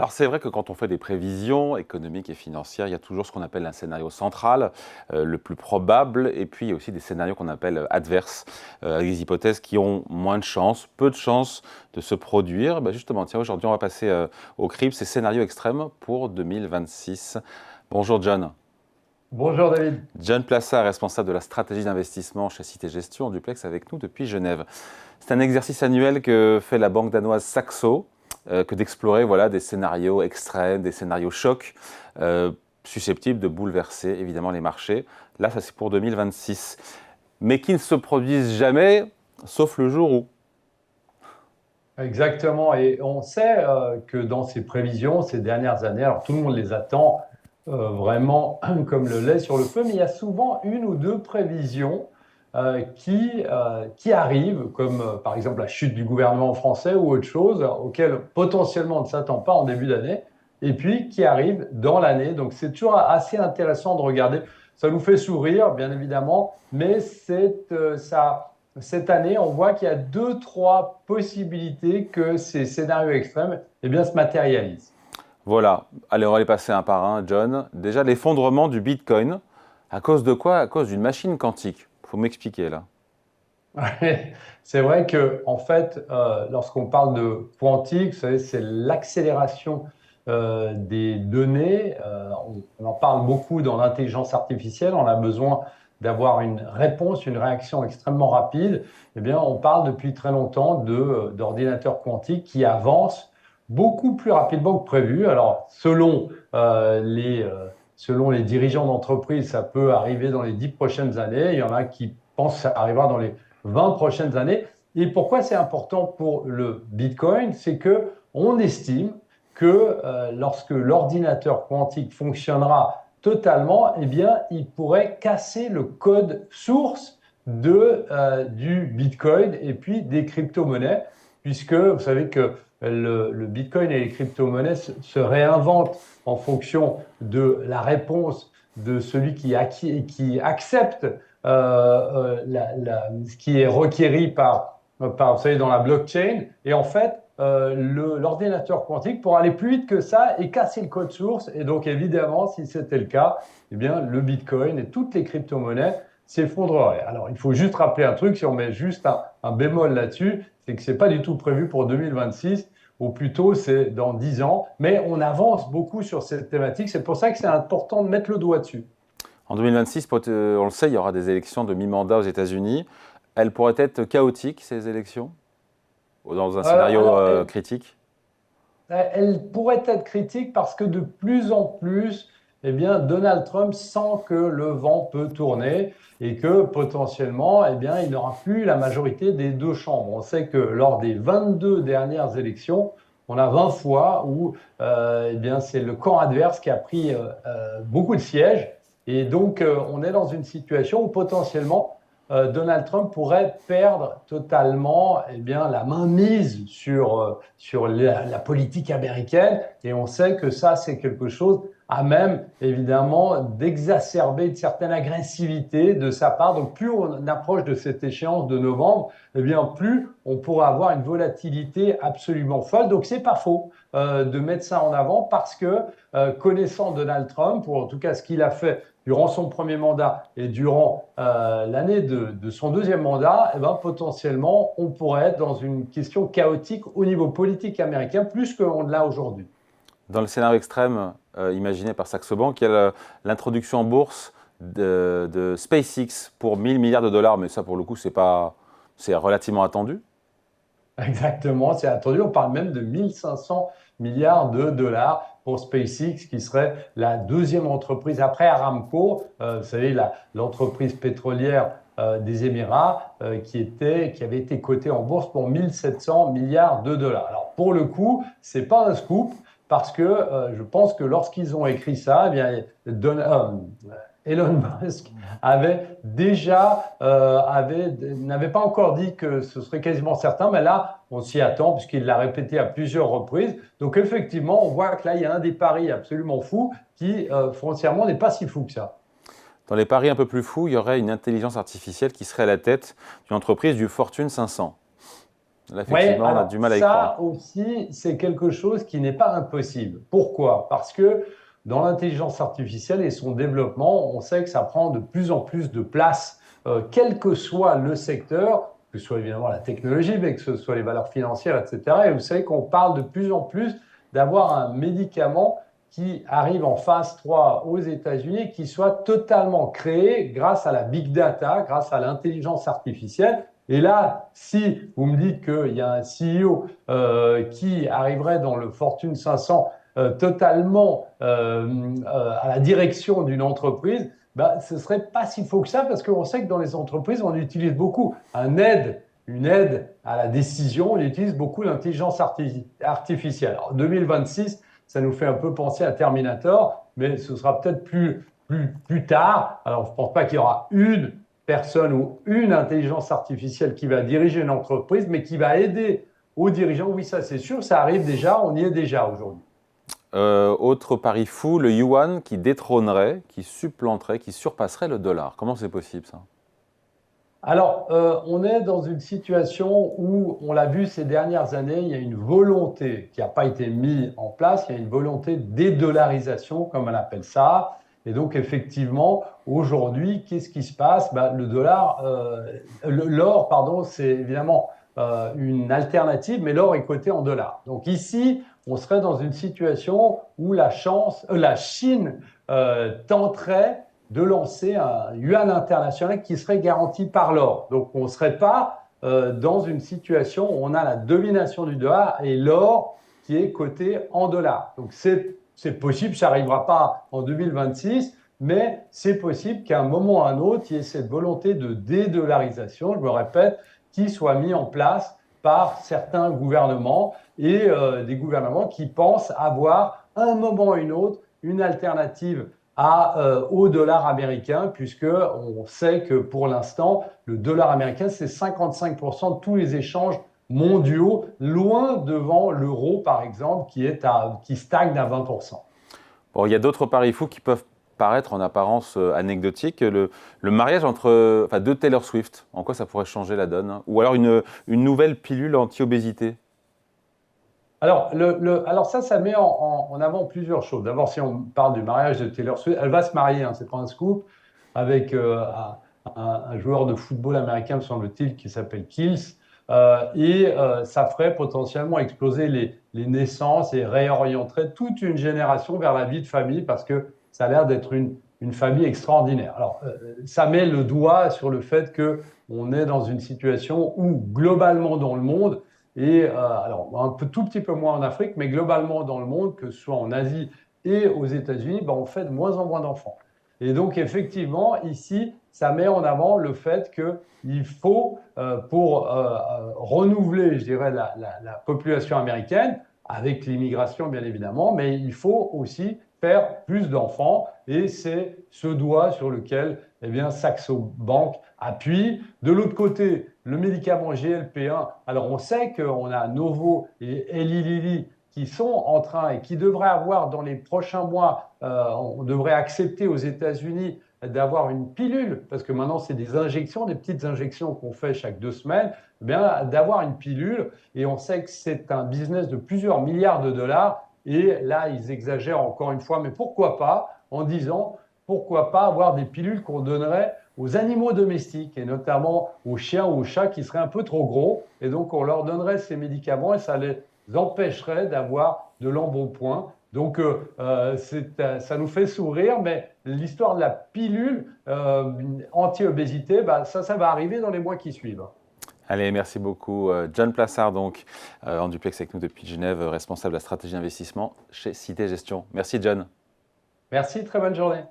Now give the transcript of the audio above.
Alors c'est vrai que quand on fait des prévisions économiques et financières, il y a toujours ce qu'on appelle un scénario central, le plus probable, et puis il y a aussi des scénarios qu'on appelle adverses, avec des hypothèses qui ont moins de chances, peu de chances de se produire. Justement, tiens, aujourd'hui on va passer au crible, ces scénarios extrêmes pour 2026. Bonjour John. Bonjour David. John Plassard, responsable de la stratégie d'investissement chez Cité Gestion, en duplex avec nous depuis Genève. C'est un exercice annuel que fait la banque danoise Saxo, que d'explorer des scénarios extrêmes, des scénarios chocs, susceptibles de bouleverser évidemment les marchés. Là, ça c'est pour 2026. Mais qui ne se produisent jamais, sauf le jour où. Exactement. Et on sait que dans ces prévisions, ces dernières années, alors tout le monde les attend vraiment comme le lait sur le feu, mais il y a souvent une ou deux prévisions qui arrivent, comme par exemple la chute du gouvernement français ou autre chose, auquel potentiellement on ne s'attend pas en début d'année, et puis qui arrivent dans l'année. Donc c'est toujours assez intéressant de regarder. Ça nous fait sourire, bien évidemment, mais cette année, on voit qu'il y a deux, trois possibilités que ces scénarios extrêmes se matérialisent. Voilà, allez, on va les passer un par un, John. Déjà, l'effondrement du Bitcoin. À cause de quoi? À cause d'une machine quantique. Faut m'expliquer là. Ouais, c'est vrai que, en fait, lorsqu'on parle de quantique, vous savez, c'est l'accélération des données. On en parle beaucoup dans l'intelligence artificielle. On a besoin d'avoir une réponse, une réaction extrêmement rapide. Eh bien, on parle depuis très longtemps d'ordinateurs quantiques qui avancent beaucoup plus rapidement que prévu. Alors, selon les dirigeants d'entreprise, ça peut arriver dans les 10 prochaines années. Il y en a qui pensent que ça arrivera dans les 20 prochaines années. Et pourquoi c'est important pour le Bitcoin? C'est que on estime que lorsque l'ordinateur quantique fonctionnera totalement, eh bien, il pourrait casser le code source du Bitcoin et puis des crypto-monnaies, puisque vous savez que le Bitcoin et les crypto-monnaies se réinventent en fonction de la réponse de celui qui accepte ce qui est requéri vous savez, dans la blockchain. Et en fait, l'ordinateur quantique pourra aller plus vite que ça et casser le code source. Et donc, évidemment, si c'était le cas, eh bien, le Bitcoin et toutes les crypto-monnaies s'effondreraient. Alors, il faut juste rappeler un truc, si on met juste un bémol là-dessus, c'est que ce n'est pas du tout prévu pour 2026, ou plutôt c'est dans 10 ans. Mais on avance beaucoup sur cette thématique. C'est pour ça que c'est important de mettre le doigt dessus. En 2026, on le sait, il y aura des élections de mi-mandat aux États-Unis. Elles pourraient être chaotiques, ces élections, dans un scénario Alors, critique. elle pourrait être critique parce que de plus en plus, eh bien, Donald Trump sent que le vent peut tourner et que potentiellement, eh bien, il n'aura plus la majorité des deux chambres. On sait que lors des 22 dernières élections, on a 20 fois où eh bien, c'est le camp adverse qui a pris beaucoup de sièges. Et donc, on est dans une situation où potentiellement, Donald Trump pourrait perdre totalement eh bien, la mainmise sur la politique américaine. Et on sait que ça, c'est quelque chose à même, évidemment, d'exacerber une certaine agressivité de sa part. Donc, plus on approche de cette échéance de novembre, eh bien, plus on pourra avoir une volatilité absolument folle. Donc, c'est pas faux de mettre ça en avant parce que, connaissant Donald Trump, ou en tout cas ce qu'il a fait durant son premier mandat et durant l'année de son deuxième mandat, eh ben, potentiellement, on pourrait être dans une question chaotique au niveau politique américain, plus qu'on l'a aujourd'hui. Dans le scénario extrême imaginé par Saxo Bank, il y a l'introduction en bourse de SpaceX pour 1000 milliards de dollars, mais ça pour le coup c'est relativement attendu. Exactement, c'est attendu. On parle même de 1500 milliards de dollars pour SpaceX, qui serait la deuxième entreprise après Aramco, vous savez, l'entreprise pétrolière des Émirats, qui avait été cotée en bourse pour 1700 milliards de dollars. Alors, pour le coup, c'est pas un scoop, parce que je pense que lorsqu'ils ont écrit ça, eh bien, Elon Musk n'avait pas encore dit que ce serait quasiment certain, mais là, on s'y attend puisqu'il l'a répété à plusieurs reprises. Donc effectivement, on voit que là, il y a un des paris absolument fou qui, foncièrement, n'est pas si fou que ça. Dans les paris un peu plus fous, il y aurait une intelligence artificielle qui serait à la tête d'une entreprise du Fortune 500. Là, Oui, effectivement, on a alors du mal à y ça croire. aussi, c'est quelque chose qui n'est pas impossible. Pourquoi? Parce que dans l'intelligence artificielle et son développement, on sait que ça prend de plus en plus de place, quel que soit le secteur, que ce soit évidemment la technologie, mais que ce soit les valeurs financières, etc. Et vous savez qu'on parle de plus en plus d'avoir un médicament qui arrive en phase 3 aux États-Unis, qui soit totalement créé grâce à la big data, grâce à l'intelligence artificielle. Et là, si vous me dites qu'il y a un CEO qui arriverait dans le Fortune 500 totalement à la direction d'une entreprise, bah, ce ne serait pas si faux que ça parce qu'on sait que dans les entreprises, on utilise beaucoup une aide à la décision, on utilise beaucoup l'intelligence artificielle. Alors, 2026, ça nous fait un peu penser à Terminator, mais ce sera peut-être plus tard. Alors, je ne pense pas qu'il y aura une personne ou une intelligence artificielle qui va diriger une entreprise, mais qui va aider aux dirigeants. Oui, ça c'est sûr, ça arrive déjà, on y est déjà aujourd'hui. Autre pari fou, le yuan qui détrônerait, qui supplanterait, qui surpasserait le dollar. Comment c'est possible ça? Alors, on est dans une situation où, on l'a vu ces dernières années, il y a une volonté qui n'a pas été mise en place, il y a une volonté de dédollarisation, comme on appelle ça. Et donc, effectivement, aujourd'hui, qu'est-ce qui se passe? Ben, l'or, pardon, c'est évidemment une alternative, mais l'or est coté en dollars. Donc ici, on serait dans une situation où la Chine tenterait de lancer un yuan international qui serait garanti par l'or. Donc, on ne serait pas dans une situation où on a la domination du dollar et l'or qui est coté en dollars. Donc, c'est possible, ça n'arrivera pas en 2026, mais c'est possible qu'à un moment ou à un autre, il y ait cette volonté de dédollarisation, je me répète, qui soit mis en place par certains gouvernements et des gouvernements qui pensent avoir, à un moment ou à une autre, une alternative au dollar américain, puisqu'on sait que pour l'instant, le dollar américain, c'est 55% de tous les échanges mondiaux, loin devant l'euro, par exemple, qui stagne à 20%. Bon, il y a d'autres paris fous qui peuvent paraître en apparence anecdotiques. Le mariage entre deux Taylor Swift, en quoi ça pourrait changer la donne? Ou alors une nouvelle pilule anti-obésité? Alors ça met en avant plusieurs choses. D'abord, si on parle du mariage de Taylor Swift, elle va se marier, hein, c'est pas un scoop, avec un joueur de football américain, me semble-t-il, qui s'appelle Kills. Ça ferait potentiellement exploser les naissances et réorienterait toute une génération vers la vie de famille parce que ça a l'air d'être une famille extraordinaire. Alors, ça met le doigt sur le fait qu'on est dans une situation où, globalement dans le monde, alors tout petit peu moins en Afrique, mais globalement dans le monde, que ce soit en Asie et aux États-Unis, ben, on fait de moins en moins d'enfants. Et donc effectivement, ici, ça met en avant le fait qu'il faut, pour renouveler, je dirais, la population américaine, avec l'immigration bien évidemment, mais il faut aussi faire plus d'enfants et c'est ce doigt sur lequel eh bien, Saxo Bank appuie. De l'autre côté, le médicament GLP-1, alors on sait qu'on a Novo et Eli Lilly qui sont en train et qui devraient avoir dans les prochains mois, on devrait accepter aux États-Unis d'avoir une pilule, parce que maintenant c'est des injections, des petites injections qu'on fait chaque 2 semaines, eh bien d'avoir une pilule, et on sait que c'est un business de plusieurs milliards de dollars, et là ils exagèrent encore une fois, mais pourquoi pas, en disant pourquoi pas avoir des pilules qu'on donnerait aux animaux domestiques, et notamment aux chiens ou aux chats qui seraient un peu trop gros, et donc on leur donnerait ces médicaments et ça les empêcherait d'avoir de l'embonpoint. Donc, ça nous fait sourire, mais l'histoire de la pilule anti-obésité, bah, ça va arriver dans les mois qui suivent. Allez, merci beaucoup. John Plassard, donc, en duplex avec nous depuis Genève, responsable de la stratégie d'investissement chez Cité Gestion. Merci, John. Merci, très bonne journée.